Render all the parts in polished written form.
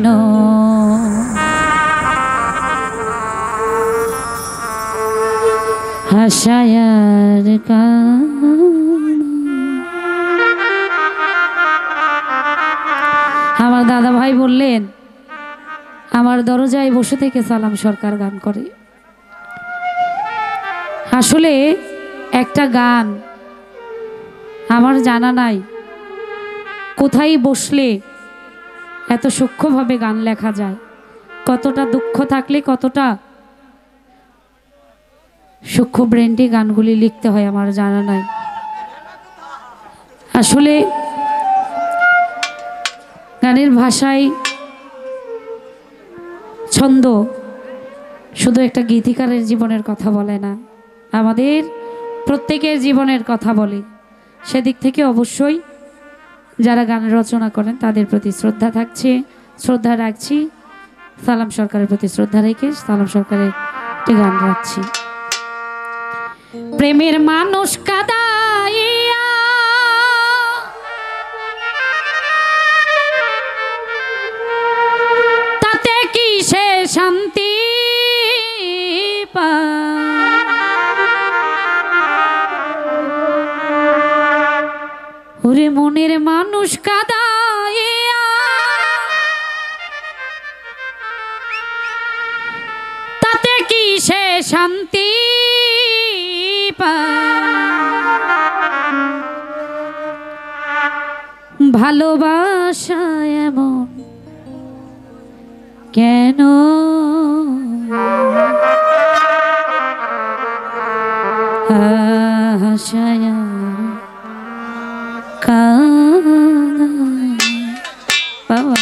কেন হাসায়ার আমার দাদা ভাই বললেন আমার দরজায় বসে থেকে সালাম সরকার গান করে। আসলে একটা গান আমার জানা নাই কোথায় বসলে এত সূক্ষ্মভাবে গান লেখা যায়, কতটা দুঃখ থাকলে কতটা সূক্ষ্ম ব্রেন্ডে গানগুলি লিখতে হয় আমার জানা নাই। আসলে গানের ভাষায় ছন্দ শুধু একটা গীতিকারের জীবনের কথা বলে না, আমাদের প্রত্যেকের জীবনের কথা বলে। সেদিক থেকে অবশ্যই যারা গান রচনা করেন তাদের প্রতি শ্রদ্ধা থাকছে, শ্রদ্ধা রাখছি। সালাম সরকারের প্রতি শ্রদ্ধা রেখে সালাম সরকারের একটি গান রাখছি। প্রেমের মানুষ কাদাইয়া তাতে কি সে শান্তি পায়, ওরে মনের মানুষ কাদাইয়া তাতে কি সে শান্তি ভালোবাসা এমন কেন হাসায়া বাবা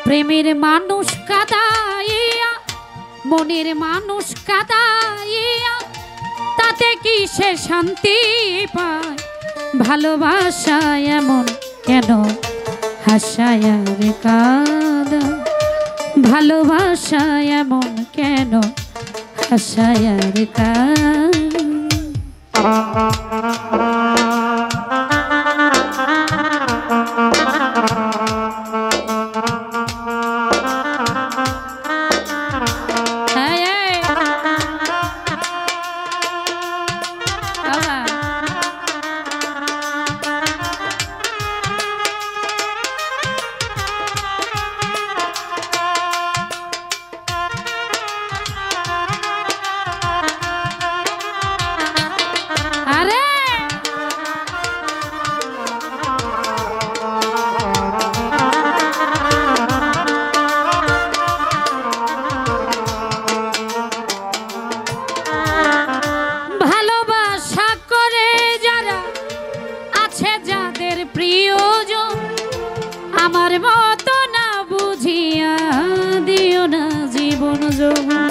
প্রেমের মানুষ কাদাইয়া মনের মানুষ কাদাইয়া তাতে কি সে শান্তি পায়, ভালোবাসা এমন কেন হাসায়ার কাদা, ভালোবাসা এমন কেন হাসায়ার কাদা। আমার মতো না বুঝিয়া দিও না জীবন যৌবন,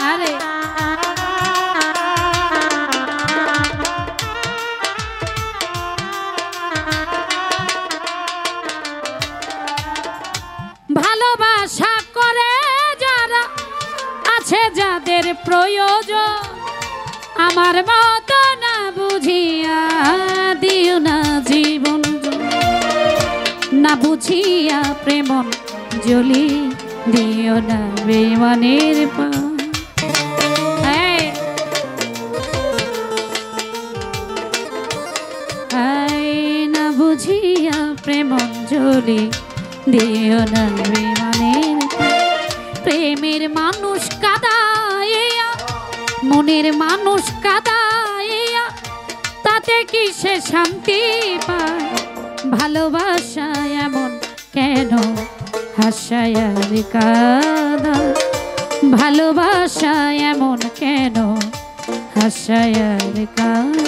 আরে ভালোবাসা করে যারা আছে যাদের প্রয়োজন, আমার মতো না বুঝিয়া দিও না জীবন, না বুঝিয়া প্রেমন জ্বলি দিও না বেমানের পা, না বুঝিয়া প্রেমন জ্বলি দিও না বেমানের পা। প্রেমের মানুষ কাদাইয়া মনের মানুষ কাদাইয়া তাতে কি সে শান্তি পায়, ভালোবাসা এমন কেন হাসায়ার কাদা, ভালোবাসা এমন কেন হাসায়ার কান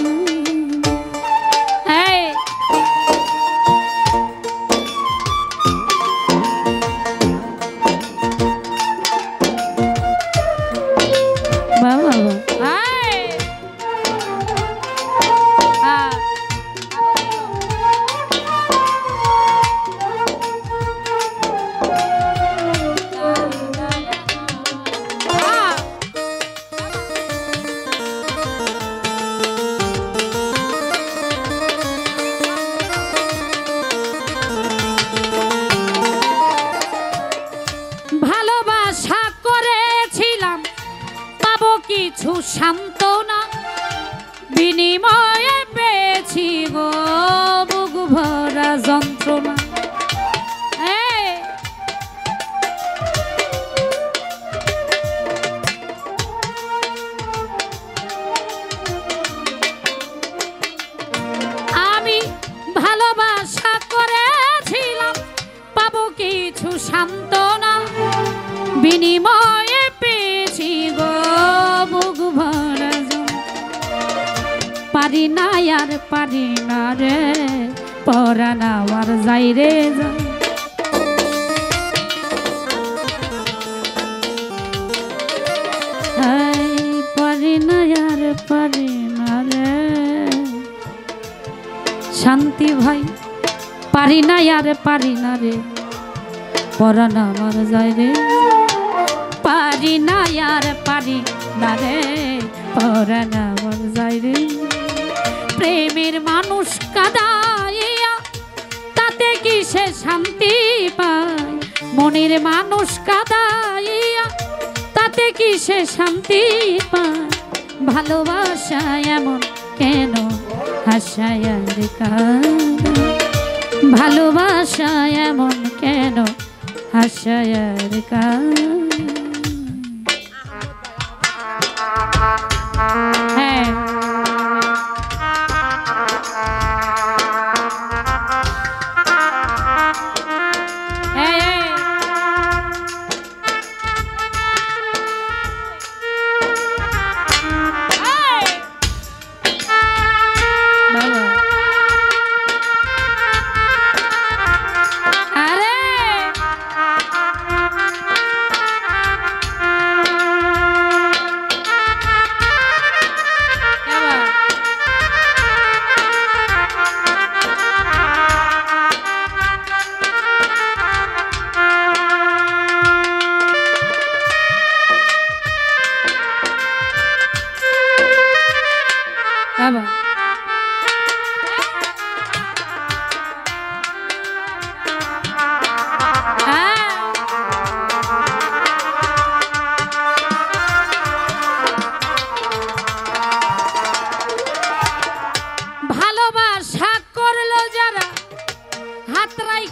কিছু সান্ত্বনা বিনিময়ে পেয়েছি গো বুক ভরা যন্ত্রণা আমি ভালোবাসা করেছিলাম পাবো কিছু সান্ত্বনা বিনিময়ে পেয়েছি গো বুক ভরা পারি না আর পারি না রে পরাণ আমার যাই রে পারি না আর পারি না রে শান্তি ভাই পারি না আর পারি না রে পরাণ আমার যাই রে পারি না আর পারি না রে পরাণ আমার যাই রে প্রেমের মানুষ কাঁদাইয়া তাতে কি সে শান্তি পায় মনের মানুষ কাঁদাইয়া তাতে কি সে শান্তি পায় ভালোবাসা এমন কেন হাসায়ার কাঁদা ভালোবাসা এমন কেন হাসায়ার কাঁদা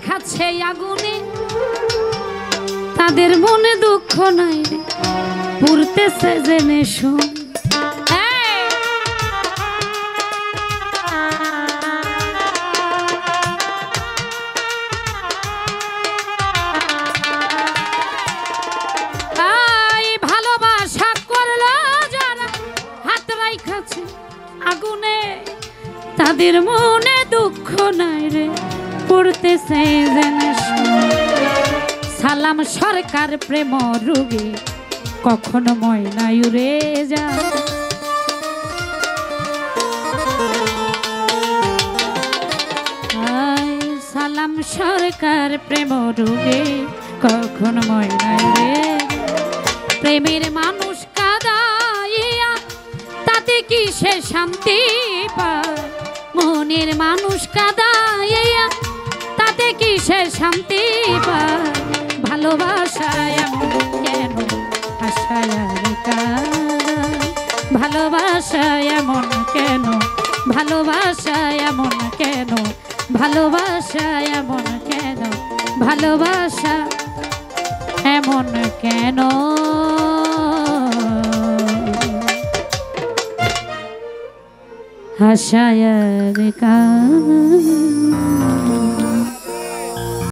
খাচ্ছে আগুনে তাদের মনে দুঃখ নাই রে পুরতেছে জেনে শুন ভালোবাসা করলো যারা হাত রাই খাচ্ছে আগুনে তাদের মনে দুঃখ নাই রে পড়তেছে সালাম সরকার প্রেম রোগে কখনো ময়না উড়ে যায় সালাম সরকার প্রেম রোগে কখনো ময়না উড়ে প্রেমের মানুষ কাঁদাইয়া তাতে কি সে শান্তি পায় মনের মানুষ কাঁদাইয়া তাতে কি সে শান্তি পায় ভালোবাসা এমন কেন হাসায়ার কাঁদা ভালোবাসা এমন কেন ভালোবাসা এমন কেন ভালোবাসা এমন কেন ভালোবাসা এমন কেন হাসায়ার কাঁদা